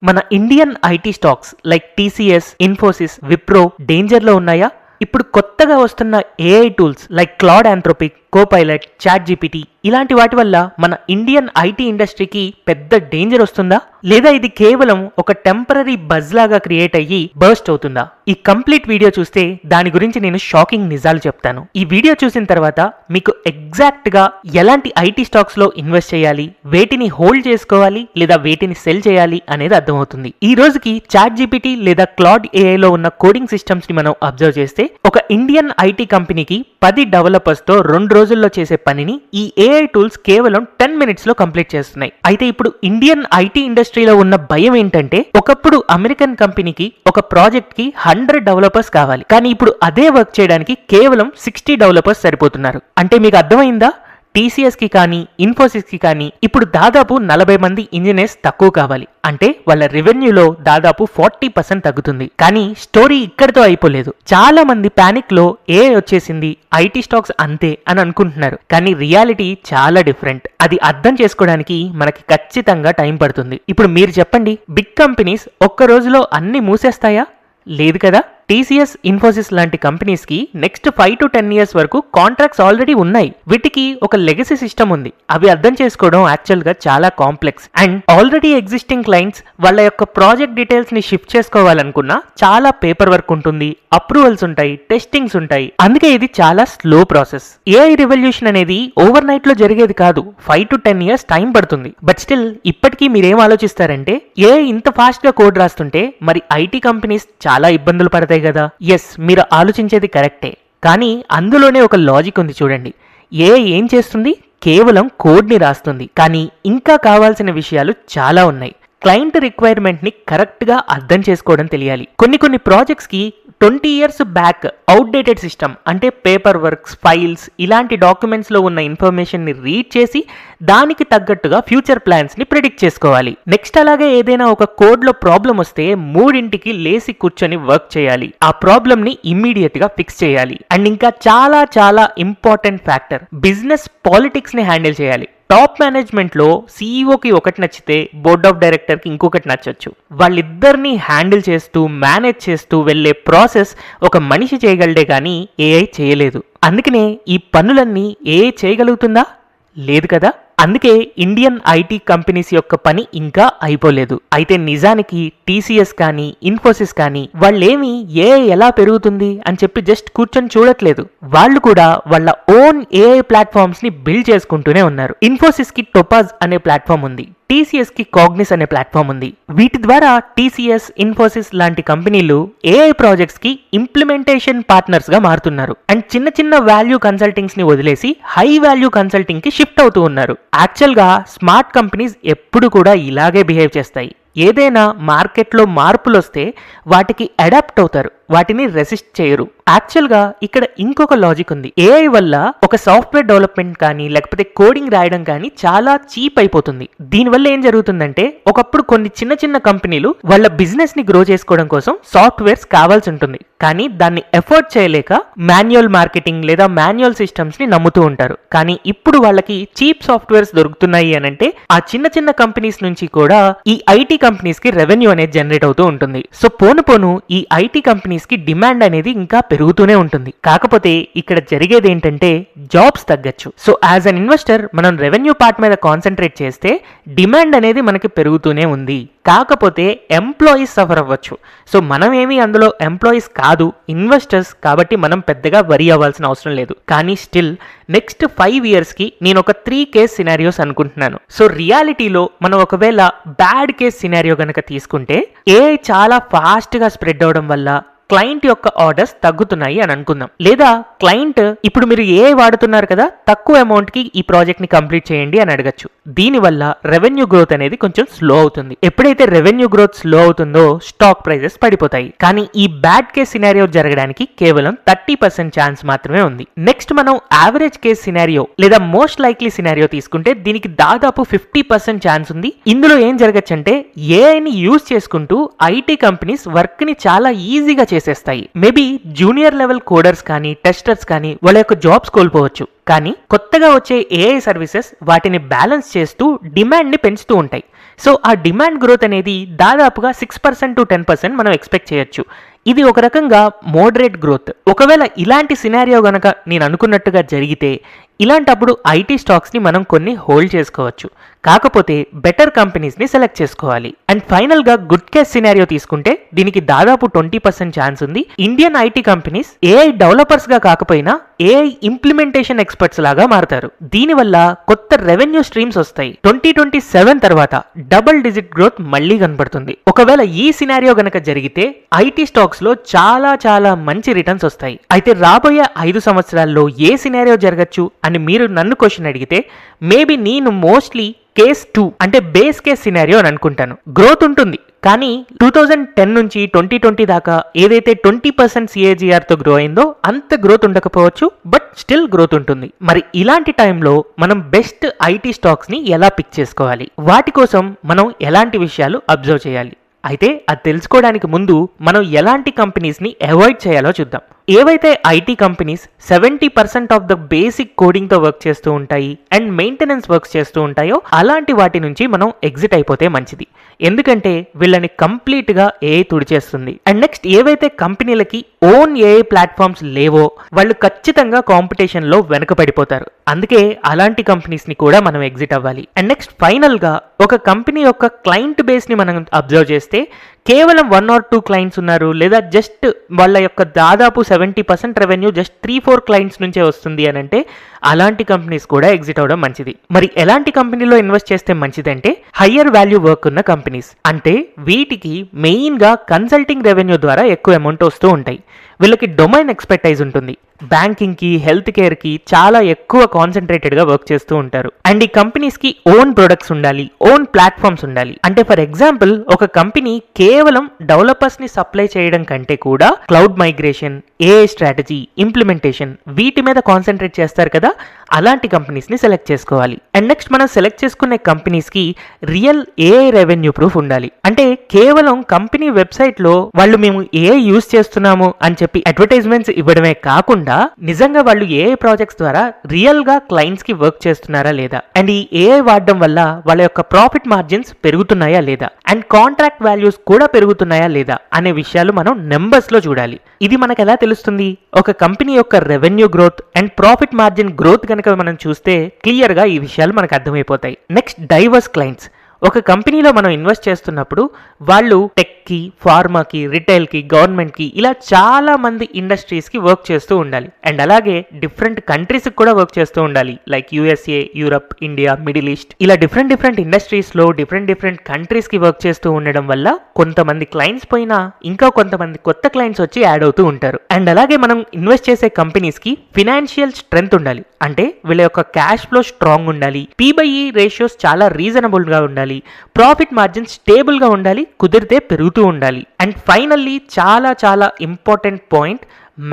మన Indian IT stocks like TCS, Infosys, Wipro డేంజర్లో ఉన్నాయా? ఇప్పుడు కొత్తగా వస్తున్న AI tools like Claude Anthropic, Copilot, ChatGPT ఇలాంటి వాటి వల్ల మన ఇండియన్ ఐటీ ఇండస్ట్రీకి పెద్ద డేంజర్ వస్తుందా, లేదా ఇది కేవలం ఒక టెంపరరీ బజ్ లాగా క్రియేట్ అయ్యి బర్స్ట్ అవుతుందా? ఈ కంప్లీట్ వీడియో చూస్తే దాని గురించి నేను షాకింగ్ నిజాలు చెప్తాను. ఈ వీడియో చూసిన తర్వాత మీకు ఎగ్జాక్ట్ గా ఎలాంటి ఐటీ స్టాక్స్ లో ఇన్వెస్ట్ చేయాలి, వేటిని హోల్డ్ చేసుకోవాలి లేదా వేటిని సెల్ చేయాలి అనేది అర్థమవుతుంది. ఈ రోజుకి చాట్ జీపీటీ లేదా క్లౌడ్ ఏఐ లో ఉన్న కోడింగ్ సిస్టమ్స్ ని మనం అబ్జర్వ్ చేస్తే ఒక ఇండియన్ ఐటీ కంపెనీకి 10 డెవలపర్స్ తో 2 రోజుల్లో చేసే పనిని ఈ ఏఐ టూల్స్ కేవలం 10 మినిట్స్ లో కంప్లీట్ చేస్తున్నాయి. అయితే ఇప్పుడు ఇండియన్ ఐటీ ఇండస్ట్రీలో ఉన్న భయం ఏంటంటే, ఒకప్పుడు అమెరికన్ కంపెనీకి ఒక ప్రాజెక్ట్ కి 100 డెవలపర్స్ కావాలి, కానీ ఇప్పుడు అదే వర్క్ చేయడానికి కేవలం 60 డెవలపర్స్ సరిపోతున్నారు. అంటే మీకు అర్థమైందా? టీసీఎస్ కి కానీ ఇన్ఫోసిస్ కి కానీ ఇప్పుడు దాదాపు 40 మంది ఇంజనీర్స్ తక్కువ కావాలి. అంటే వాళ్ళ రెవెన్యూలో దాదాపు 40% తగ్గుతుంది. కానీ స్టోరీ ఇక్కడితో అయిపోలేదు. చాలా మంది పానిక్ లో ఏఐ వచ్చేసింది, ఐటీ స్టాక్స్ అంతే అని అనుకుంటున్నారు. కానీ రియాలిటీ చాలా డిఫరెంట్. అది అర్థం చేసుకోవడానికి మనకి ఖచ్చితంగా టైం పడుతుంది. ఇప్పుడు మీరు చెప్పండి, బిగ్ కంపెనీస్ ఒక్క రోజులో అన్ని మూసేస్తాయా? లేదు కదా. టీసీఎస్, ఇన్ఫోసిస్ లాంటి కంపెనీస్ కి నెక్స్ట్ 5 to 10 years వరకు కాంట్రాక్ట్స్ ఆల్రెడీ ఉన్నాయి. వీటికి ఒక లెగసీ సిస్టమ్ ఉంది. అవి అర్థం చేసుకోవడం యాక్చువల్ గా చాలా complex. And already existing clients వాళ్ళ యొక్క ప్రాజెక్ట్ డీటెయిల్స్ ని షిఫ్ట్ చేసుకోవాలనుకున్నా చాలా పేపర్ వర్క్ ఉంటుంది, అప్రూవల్స్ ఉంటాయి, టెస్టింగ్స్ ఉంటాయి. అందుకే ఇది చాలా స్లో ప్రాసెస్. ఏఐ రివల్యూషన్ అనేది ఓవర్ నైట్ లో జరిగేది కాదు. 5 to 10 years టైం పడుతుంది. బట్ స్టిల్ ఇప్పటికీ మీరేం ఆలోచిస్తారంటే, ఏఐ ఇంత ఫాస్ట్ గా కోడ్ రాస్తుంటే మరి ఐటీ కంపెనీస్ చాలా ఇబ్బందులు పడతాయి కదా. ఎస్, మీరు ఆలోచించేది కరెక్టే. కానీ అందులోనే ఒక లాజిక్ ఉంది చూడండి. ఏఐ ఏం చేస్తుంది? కేవలం కోడ్ ని రాస్తుంది. కానీ ఇంకా కావాల్సిన విషయాలు చాలా ఉన్నాయి. క్లయింట్ రిక్వైర్మెంట్ ని కరెక్ట్ గా అర్థం చేసుకోవడం తెలియాలి. కొన్ని ప్రాజెక్ట్స్ కి 20 years బ్యాక్ అవుట్డేటెడ్ సిస్టమ్, అంటే పేపర్ వర్క్స్, ఫైల్స్ ఇలాంటి డాక్యుమెంట్స్ లో ఉన్న ఇన్ఫర్మేషన్ ని రీడ్ చేసి దానికి తగ్గట్టుగా ఫ్యూచర్ ప్లాన్స్ ని ప్రిడిక్ట్ చేసుకోవాలి. నెక్స్ట్ అలాగే ఏదైనా ఒక కోడ్ లో ప్రాబ్లం వస్తే 3 లేసి కూర్చొని వర్క్ చేయాలి. ఆ ప్రాబ్లమ్ ని ఇమ్మీడియట్ గా ఫిక్స్ చేయాలి. అండ్ ఇంకా చాలా చాలా ఇంపార్టెంట్ ఫ్యాక్టర్, బిజినెస్ పాలిటిక్స్ ని హ్యాండిల్ చేయాలి. టాప్ మేనేజ్మెంట్ లో సీఈఓకి ఒకటి నచ్చితే బోర్డ్ ఆఫ్ డైరెక్టర్ కి ఇంకొకటి నచ్చొచ్చు. వాళ్ళిద్దరిని హ్యాండిల్ చేస్తూ మేనేజ్ చేస్తూ వెళ్లే ప్రాసెస్ ఒక మనిషి చేయగలడే కానీ ఏఐ చేయలేదు. అందుకనే ఈ పనులన్నీ ఏఐ చేయగలుగుతుందా? లేదు కదా. అందుకే ఇండియన్ ఐటీ కంపెనీస్ యొక్క పని ఇంకా అయిపోలేదు. అయితే నిజానికి టీసీఎస్ కానీ ఇన్ఫోసిస్ కానీ వాళ్ళేమి ఏఐ ఎలా పెరుగుతుంది అని చెప్పి జస్ట్ కూర్చొని చూడట్లేదు. వాళ్ళు కూడా వాళ్ళ ఓన్ ఏఐ ప్లాట్ఫామ్స్ ని బిల్డ్ చేసుకుంటూనే ఉన్నారు. ఇన్ఫోసిస్ కి టోపాజ్ అనే ప్లాట్ఫామ్ ఉంది, టీసీఎస్ కి కాగ్నిస్ అనే ప్లాట్ఫామ్ ఉంది. వీటి ద్వారా టీసీఎస్, ఇన్ఫోసిస్ లాంటి కంపెనీలు ఏఐ ప్రాజెక్ట్స్ కి ఇంప్లిమెంటేషన్ పార్ట్నర్స్ గా మారుతున్నారు. అండ్ చిన్న వాల్యూ కన్సల్టింగ్స్ ని వదిలేసి హై వాల్యూ కన్సల్టింగ్ కి షిఫ్ట్ అవుతూ ఉన్నారు. యాక్చువల్ గా స్మార్ట్ కంపెనీస్ ఎప్పుడు కూడా ఇలాగే బిహేవ్ చేస్తాయి. ఏదైనా మార్కెట్లో మార్పులు వస్తే వాటికి అడాప్ట్ అవుతారు, వాటిని రెసిస్ట్ చేయరు. యాక్చువల్ గా ఇక్కడ ఇంకొక లాజిక్ ఉంది. ఏఐ వల్ల ఒక సాఫ్ట్వేర్ డెవలప్మెంట్ కానీ లేకపోతే కోడింగ్ రాయడం కానీ చాలా చీప్ అయిపోతుంది. దీనివల్ల ఏం జరుగుతుందంటే, ఒకప్పుడు కొన్ని చిన్న కంపెనీలు వాళ్ళ బిజినెస్ ని గ్రో చేసుకోవడం కోసం సాఫ్ట్వేర్స్ కావాల్సి ఉంటుంది. కానీ దాన్ని ఎఫర్ట్ చేయలేక మాన్యువల్ మార్కెటింగ్ లేదా మాన్యువల్ సిస్టమ్స్ ని నమ్ముతూ ఉంటారు. కానీ ఇప్పుడు వాళ్ళకి చీప్ సాఫ్ట్వేర్స్ దొరుకుతున్నాయి అని అంటే ఆ చిన్న కంపెనీస్ నుంచి కూడా ఈ ఐటీ కంపెనీస్ కి రెవెన్యూ అనేది జనరేట్ అవుతూ ఉంటుంది. సో పోను ఈ ఐటీ కంపెనీస్ కి డిమాండ్ అనేది ఇంకా పెరుగుతూనే ఉంటుంది. కాకపోతే ఇక్కడ జరిగేది ఏంటంటే జాబ్స్ తగ్గచ్చు. సో యాజ్ అన్ ఇన్వెస్టర్ మనం రెవెన్యూ పార్ట్ మీద కాన్సన్ట్రేట్ చేస్తే డిమాండ్ అనేది మనకి పెరుగుతూనే ఉంది. కాకపోతే ఎంప్లాయీస్ సఫర్ అవ్వచ్చు. సో మనం ఏమి అందులో ఎంప్లాయీస్ కాదు, ఇన్వెస్టర్స్, కాబట్టి మనం పెద్దగా వరీ అవ్వాల్సిన అవసరం లేదు. కానీ స్టిల్ నెక్స్ట్ 5 years కి నేను ఒక 3 కేస్ సినారియోస్ అనుకుంటున్నాను. సో రియాలిటీలో మనం ఒకవేళ బ్యాడ్ కేస్ సినారియో గనక తీసుకుంటే, ఏఐ చాలా ఫాస్ట్ గా స్ప్రెడ్ అవడం వల్ల క్లయింట్ యొక్క ఆర్డర్స్ తగ్గుతున్నాయి అని అనుకుందాం. లేదా క్లయింట్ ఇప్పుడు మీరు ఏఐ వాడుతున్నారు కదా, తక్కువ అమౌంట్ కి ఈ ప్రాజెక్ట్ ని కంప్లీట్ చేయండి అని అడగచ్చు. దీనివల్ల రెవెన్యూ గ్రోత్ అనేది కొంచెం స్లో అవుతుంది. ఎప్పుడైతే రెవెన్యూ గ్రోత్ స్లో అవుతుందో స్టాక్ ప్రైజెస్ పడిపోతాయి. కానీ ఈ బ్యాడ్ కేస్ సినారియో జరగడానికి కేవలం 30% ఛాన్స్ మాత్రమే ఉంది. నెక్స్ట్ మనం యావరేజ్ కేస్ సినారియో లేదా మోస్ట్ లైక్లీ సినారియో తీసుకుంటే దీనికి దాదాపు 50% ఛాన్స్ ఉంది. ఇందులో ఏం జరగచ్చు అంటే, ఏఐని యూజ్ చేసుకుంటూ ఐటీ కంపెనీస్ వర్క్ ని చాలా ఈజీగా చేసేస్తాయి. మేబీ జూనియర్ లెవెల్ కోడర్స్ కానీ టెస్టర్స్ కానీ వాళ్ళ యొక్క జాబ్స్ కోల్పోవచ్చు. కానీ కొత్తగా వచ్చే ఏఐ సర్వీసెస్ వాటిని బ్యాలెన్స్ చేస్తూ డిమాండ్ ని పెంచుతూ ఉంటాయి. సో ఆ డిమాండ్ గ్రోత్ అనేది దాదాపుగా 6% to 10% మనం ఎక్స్పెక్ట్ చేయొచ్చు. ఇది ఒక రకంగా మోడరేట్ గ్రోత్. ఒకవేళ ఇలాంటి సినారియో గనక నేను అనుకున్నట్టుగా జరిగితే ఇలాంటప్పుడు ఐటీ స్టాక్స్ని మనం కొన్ని హోల్డ్ చేసుకోవచ్చు. కాకపోతే బెటర్ కంపెనీస్ని సెలెక్ట్ చేసుకోవాలి. అండ్ ఫైనల్గా గుడ్ కేస్ సినారియో తీసుకుంటే దీనికి దాదాపు 20% ఛాన్స్ ఉంది. ఇండియన్ ఐటీ కంపెనీస్ ఏఐ డెవలపర్స్గా కాకపోయినా ఏఐ ఇంప్లిమెంటేషన్ ఎక్స్పర్ట్స్ లాగా మారతారు. దీనివల్ల కొత్త రెవెన్యూ స్ట్రీమ్స్ వస్తాయి. 2027 తర్వాత డబుల్ డిజిట్ గ్రోత్ మళ్ళీ కనబడుతుంది. ఒకవేళ ఈ సినారియో గనక జరిగితే ఐటీ స్టాక్స్ లో చాలా చాలా మంచి రిటర్న్స్ వస్తాయి. అయితే రాబోయే 5 సంవత్సరాల్లో ఏ సినారియో జరగచ్చు అని మీరు నన్ను క్వశ్చన్ అడిగితే మేబీ నేను మోస్ట్లీ కేస్ 2 అంటే బేస్ కేస్ సినారియో అని అనుకుంటాను. గ్రోత్ ఉంటుంది, కానీ 2010 నుంచి 2020 దాకా ఏదైతే 20% CAGR తో గ్రో అయిందో అంత గ్రోత్ ఉండకపోవచ్చు, బట్ స్టిల్ గ్రోత్ ఉంటుంది. మరి ఇలాంటి టైంలో మనం బెస్ట్ ఐటీ స్టాక్స్ ని ఎలా పిక్ చేసుకోవాలి, వాటి కోసం మనం ఎలాంటి విషయాలు అబ్జర్వ్ చేయాలి? అయితే అది తెలుసుకోవడానికి ముందు మనం ఎలాంటి కంపెనీస్ని అవాయిడ్ చేయాలో చూద్దాం. ఏవైతే IT companies 70% of the basic కోడింగ్తో వర్క్ చేస్తూ ఉంటాయి అండ్ మెయింటెనెన్స్ వర్క్స్ చేస్తూ ఉంటాయో అలాంటి వాటి నుంచి మనం ఎగ్జిట్ అయిపోతే మంచిది. ఎందుకంటే వీళ్ళని కంప్లీట్గా ఏఐ తుడిచేస్తుంది. అండ్ నెక్స్ట్ ఏవైతే కంపెనీలకి ఓన్ ఏఐ ప్లాట్ఫామ్స్ లేవో వాళ్ళు ఖచ్చితంగా కాంపిటీషన్లో వెనకబడిపోతారు. అందుకే అలాంటి కంపెనీస్ని కూడా మనం ఎగ్జిట్ అవ్వాలి. అండ్ నెక్స్ట్ ఫైనల్గా ఒక కంపెనీ యొక్క క్లయింట్ బేస్ని మనం అబ్జర్వ్ చేస్తే కేవలం 1 or 2 క్లయింట్స్ ఉన్నారు, లేదా జస్ట్ వాళ్ళ యొక్క దాదాపు 70% రెవెన్యూ జస్ట్ 3-4 క్లయింట్స్ నుంచే వస్తుంది అని అంటే అలాంటి కంపెనీస్ కూడా ఎగ్జిట్ అవ్వడం మంచిది. మరి ఎలాంటి కంపెనీలో ఇన్వెస్ట్ చేస్తే మంచిదంటే హయ్యర్ వాల్యూ వర్క్ ఉన్న కంపెనీస్. అంటే వీటికి మెయిన్గా కన్సల్టింగ్ రెవెన్యూ ద్వారా ఎక్కువ అమౌంట్ వస్తూ ఉంటాయి. వీళ్ళకి డొమైన్ ఎక్స్పర్టైజ్ ఉంటుంది. బ్యాంకింగ్కి, హెల్త్ కేర్కి చాలా ఎక్కువ కాన్సన్ట్రేటెడ్గా వర్క్ చేస్తూ ఉంటారు. అండ్ ఈ కంపెనీస్కి ఓన్ ప్రొడక్ట్స్ ఉండాలి, ఓన్ ప్లాట్ఫామ్స్ ఉండాలి. అంటే ఫర్ ఎగ్జాంపుల్ ఒక కంపెనీ కేవలం డెవలపర్స్ని సప్లై చేయడం కంటే కూడా cloud migration, AI strategy, implementation వీటి మీద కాన్సన్ట్రేట్ చేస్తారు కదా, అలాంటి కంపెనీస్ని సెలెక్ట్ చేసుకోవాలి. అండ్ నెక్స్ట్ మనం సెలెక్ట్ చేసుకునే కంపెనీస్కి రియల్ ఏఐ రెవెన్యూ ప్రూఫ్ ఉండాలి. అంటే కేవలం కంపెనీ వెబ్సైట్లో వాళ్ళు మేము ఏఐ యూజ్ చేస్తున్నాము అని చెప్పి అడ్వర్టైజ్మెంట్స్ ఇవ్వడమే కాకుండా నిజంగా వాళ్ళు ఏఐ ప్రాజెక్ట్స్ ద్వారా రియల్ గా క్లయింట్స్ కి వర్క్ చేస్తున్నారా లేదా, అండ్ ఈ ఏఐ వాడడం వల్ల వాళ్ళ యొక్క ప్రాఫిట్ మార్జిన్స్ పెరుగుతున్నాయా లేదా, అండ్ కాంట్రాక్ట్ వాల్యూస్ కూడా పెరుగుతున్నాయా లేదా అనే విషయాలు మనం నెంబర్స్ లో చూడాలి. ఇది మనకు ఎలా తెలుస్తుంది? ఒక కంపెనీ యొక్క revenue growth and profit margin growth కనుక మనం చూస్తే క్లియర్ గా ఈ విషయాలు మనకు అర్థమైపోతాయి. Next divorce clients. ఒక కంపెనీలో మనం ఇన్వెస్ట్ చేస్తున్నప్పుడు వాళ్ళు టెక్కి, ఫార్మాకి, రిటైల్కి, గవర్నమెంట్కి ఇలా చాలా మంది ఇండస్ట్రీస్కి వర్క్ చేస్తూ ఉండాలి. అండ్ అలాగే డిఫరెంట్ కంట్రీస్కి కూడా వర్క్ చేస్తూ ఉండాలి. Like USA, Europe, India, middle east ఇలా డిఫరెంట్ ఇండస్ట్రీస్లో డిఫరెంట్ కంట్రీస్కి వర్క్ చేస్తూ ఉండడం వల్ల కొంతమంది క్లయింట్స్ పోయినా ఇంకా కొంతమంది కొత్త క్లయింట్స్ వచ్చి యాడ్ అవుతూ ఉంటారు. అండ్ అలాగే మనం ఇన్వెస్ట్ చేసే కంపెనీస్కి ఫినాన్షియల్ స్ట్రెంగ్త్ ఉండాలి. అంటే వీళ్ళ యొక్క క్యాష్ ఫ్లో స్ట్రాంగ్ ఉండాలి, P/E రేషియోస్ చాలా రీజనబుల్గా ఉండాలి, ప్రాఫిట్ మార్జిన్ స్టేబుల్ గా ఉండాలి, కుదిరితే పెరుగుతూ ఉండాలి. అండ్ ఫైనల్లీ చాలా చాలా ఇంపార్టెంట్ పాయింట్,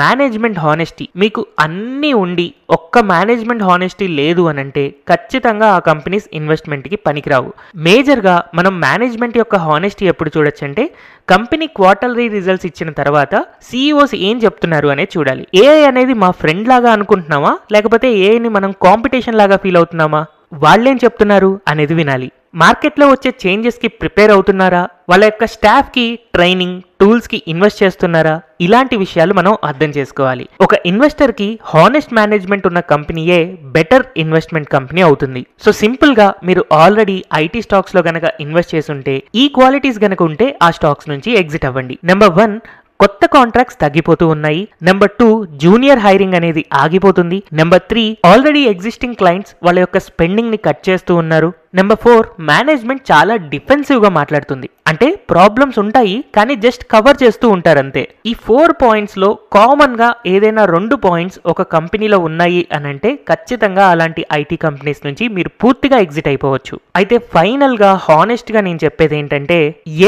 మేనేజ్మెంట్ హానెస్టీ. మీకు అన్నీ ఉండి ఒక్క మేనేజ్మెంట్ హానెస్టీ లేదు అని అంటే ఖచ్చితంగా ఆ కంపెనీస్ ఇన్వెస్ట్మెంట్కి పనికిరావు. మేజర్గా మనం మేనేజ్మెంట్ యొక్క హానెస్టీ ఎప్పుడు చూడొచ్చు అంటే కంపెనీ క్వార్టర్లీ రిజల్ట్స్ ఇచ్చిన తర్వాత CEOs ఏం చెప్తున్నారు అనేది చూడాలి. ఏఐ అనేది మా ఫ్రెండ్ లాగా అనుకుంటున్నామా, లేకపోతే ఏఐని మనం కాంపిటీషన్ లాగా ఫీల్ అవుతున్నామా, వాళ్ళేం చెప్తున్నారు అనేది వినాలి. మార్కెట్లో వచ్చే చేంజెస్కి ప్రిపేర్ అవుతున్నారా, వాళ్ళ యొక్క స్టాఫ్కి ట్రైనింగ్, టూల్స్కి ఇన్వెస్ట్ చేస్తున్నారా, ఇలాంటి విషయాలు మనం అర్థం చేసుకోవాలి. ఒక ఇన్వెస్టర్కి హానెస్ట్ మేనేజ్మెంట్ ఉన్న కంపెనీయే బెటర్ ఇన్వెస్ట్మెంట్ కంపెనీ అవుతుంది. సో సింపుల్గా మీరు ఆల్రెడీ ఐటీ స్టాక్స్లో గనక ఇన్వెస్ట్ చేసి ఉంటే, ఈ క్వాలిటీస్ గనక ఉంటే ఆ స్టాక్స్ నుంచి ఎగ్జిట్ అవ్వండి. నెంబర్ 1, కొత్త కాంట్రాక్ట్స్ తగ్గిపోతూ ఉన్నాయి. నెంబర్ 2, జూనియర్ హైరింగ్ అనేది ఆగిపోతుంది. నెంబర్ 3, ఆల్రెడీ ఎగ్జిస్టింగ్ క్లయింట్స్ వాళ్ళ యొక్క స్పెండింగ్ ని కట్ చేస్తూ ఉన్నారు. నెంబర్ 4, మేనేజ్మెంట్ చాలా డిఫెన్సివ్ గా మాట్లాడుతుంది. అంటే ప్రాబ్లమ్స్ ఉంటాయి కానీ జస్ట్ కవర్ చేస్తూ ఉంటారు అంతే. ఈ 4 పాయింట్స్ లో కామన్ గా ఏదైనా 2 పాయింట్స్ ఒక కంపెనీలో ఉన్నాయి అని అంటే ఖచ్చితంగా అలాంటి ఐటీ కంపెనీస్ నుంచి మీరు పూర్తిగా ఎగ్జిట్ అయిపోవచ్చు. అయితే ఫైనల్ గా హానెస్ట్ గా నేను చెప్పేది ఏంటంటే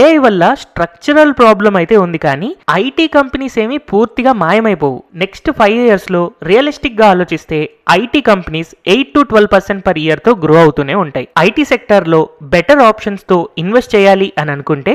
ఏఐ వల్ల స్ట్రక్చరల్ ప్రాబ్లం అయితే ఉంది, కానీ ఐటీ కంపెనీస్ ఏమీ పూర్తిగా మాయమైపోవు. నెక్స్ట్ 5 years లో రియలిస్టిక్ గా ఆలోచిస్తే IT companies 8 to 12% per year తో గ్రో అవుతూనే ఉంటాయి. ఐటీ సెక్టార్లో బెటర్ ఆప్షన్స్తో ఇన్వెస్ట్ చేయాలి అని అనుకుంటే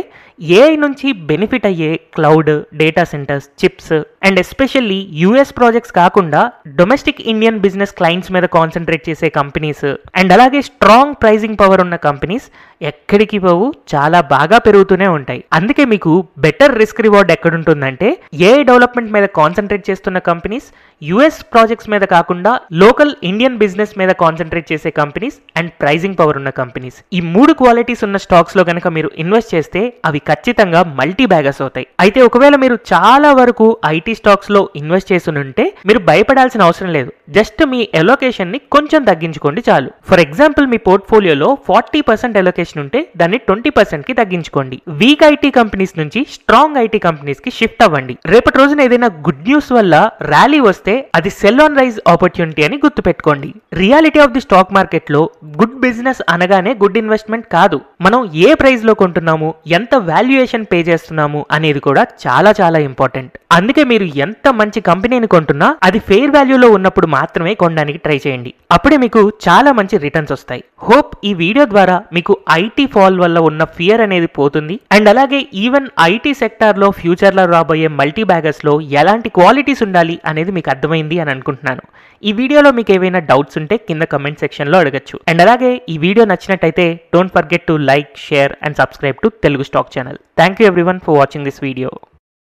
ఏఐ నుంచి బెనిఫిట్ అయ్యే cloud, data centres, chips and especially US projects కాకుండా డొమెస్టిక్ ఇండియన్ బిజినెస్ క్లయింట్స్ మీద కాన్సన్ట్రేట్ చేసే కంపెనీస్ అండ్ అలాగే స్ట్రాంగ్ ప్రైజింగ్ పవర్ ఉన్న కంపెనీస్ ఎక్కడికి పోవు, చాలా బాగా పెరుగుతూనే ఉంటాయి. అందుకే మీకు బెటర్ రిస్క్ రివార్డ్ ఎక్కడుంటుందంటే ఏఐ డెవలప్మెంట్ మీద కాన్సన్ట్రేట్ చేస్తున్న కంపెనీస్, యుఎస్ ప్రాజెక్ట్స్ మీద కాకుండా లోకల్ ఇండియన్ బిజినెస్ మీద కాన్సన్ట్రేట్ చేసే కంపెనీస్ అండ్ ప్రైజింగ్ పవర్ ఉన్న కంపెనీస్. ఈ 3 క్వాలిటీస్ ఉన్న స్టాక్స్ లో కనుక మీరు ఇన్వెస్ట్ చేస్తే అవి ఖచ్చితంగా మల్టీ బ్యాగర్స్ అవుతాయి. అయితే ఒకవేళ మీరు చాలా వరకు ఐటీ స్టాక్స్ లో ఇన్వెస్ట్ చేసి ఉంటే మీరు భయపడాల్సిన అవసరం లేదు. జస్ట్ మీ ఎలోకేషన్ ని కొంచెం తగ్గించుకోండి చాలు. ఫర్ ఎగ్జాంపుల్ మీ పోర్ట్ఫోలియోలో 40% ఎలోకేషన్ ఉంటే దాన్ని 20% కి తగ్గించుకోండి. వీక్ ఐటీ కంపెనీస్ నుంచి స్ట్రాంగ్ ఐటీ కంపెనీస్ కి షిఫ్ట్ అవ్వండి. రేపటి రోజున ఏదైనా గుడ్ న్యూస్ వల్ల ర్యాలీ వస్తే అది సెల్ ఆన్ రైజ్ ఆపర్చునిటీ అని గుర్తుపెట్టుకోండి. Reality of the stock market లో గుడ్ బిజినెస్ అనగానే గుడ్ ఇన్వెస్ట్మెంట్ కాదు. మనం ఏ ప్రైస్ లో కొంటున్నాము, ఎంత వాల్యుయేషన్ పే చేస్తున్నాము అనేది కూడా చాలా చాలా ఇంపార్టెంట్. అందుకే మీరు ఎంత మంచి కంపెనీని కొంటున్నా అది ఫెయిర్ వాల్యూలో ఉన్నప్పుడు మాత్రమే కొనడానికి ట్రై చేయండి. అప్పుడే మీకు చాలా మంచి రిటర్న్స్ వస్తాయి. హోప్ ఈ వీడియో ద్వారా మీకు ఐటీ ఫాల్ వల్ల ఉన్న ఫియర్ అనేది పోతుంది. అండ్ అలాగే ఈవెన్ ఐటీ సెక్టార్ లో ఫ్యూచర్ లో రాబోయే మల్టీ బ్యాగర్స్ లో ఎలాంటి క్వాలిటీస్ ఉండాలి అనేది మీకు అర్థమైంది అని అనుకుంటున్నాను. ఈ వీడియోలో మీకు ఏవైనా డౌట్స్ ఉంటే కింద కమెంట్ సెక్షన్ లో అడగచ్చు. అండ్ అలాగే ఈ వీడియో నచ్చినట్టయితే don't forget to like, share and subscribe to Telugu stock channel. Thank you everyone for watching this video.